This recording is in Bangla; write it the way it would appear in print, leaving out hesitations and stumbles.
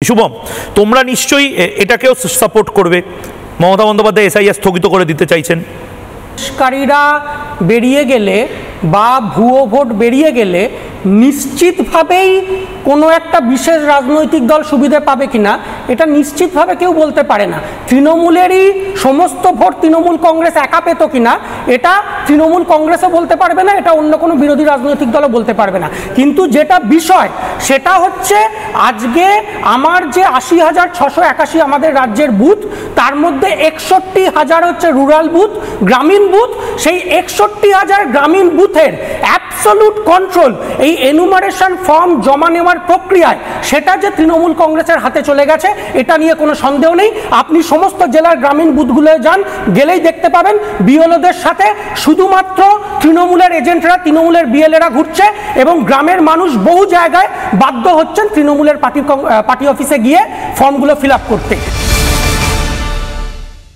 শুভম, তোমরা নিশ্চয়ই এটাকেও সাপোর্ট করবে। মমতা বন্দ্যোপাধ্যায় এসআইআর স্থগিত করে দিতে চাইছেন। কারীরা বেরিয়ে গেলে বা ভুয়ো ভোট বেরিয়ে গেলে নিশ্চিতভাবেই কোনো একটা বিশেষ রাজনৈতিক দল সুবিধা পাবে কিনা এটা নিশ্চিতভাবে কেউ বলতে পারে না। তৃণমূলেরই সমস্ত ভোট তৃণমূল কংগ্রেস একা পেত কিনা এটা তৃণমূল কংগ্রেসও বলতে পারবে না, এটা অন্য কোনো বিরোধী রাজনৈতিক দলও বলতে পারবে না। কিন্তু যেটা বিষয় সেটা হচ্ছে আজকে আমার যে ৮০,৬৮১ আমাদের রাজ্যের বুথ, তার মধ্যে ৬১,০০০ হচ্ছে রুরাল বুথ, গ্রামীণ বুথ। সেই ৬১,০০০ গ্রামীণ বুথের অ্যাবসলিউট কন্ট্রোল এই এনুমারেশন ফর্ম জমা নেওয়ার প্রক্রিয়ায় সেটা যে তৃণমূল কংগ্রেসের হাতে চলে গেছে এটা নিয়ে কোনো সন্দেহ নেই। আপনি সমস্ত জেলার গ্রামীণ বুথগুলোয় যান, গেলেই দেখতে পাবেন বিএলওদের সাথে শুধুমাত্র তৃণমূলের এজেন্টরা, তৃণমূলের বিএলএরা ঘুরছে এবং গ্রামের মানুষ বহু জায়গায় বাধ্য হচ্ছেন তৃণমূলের পার্টি অফিসে গিয়ে ফর্মগুলো ফিল আপ করতে।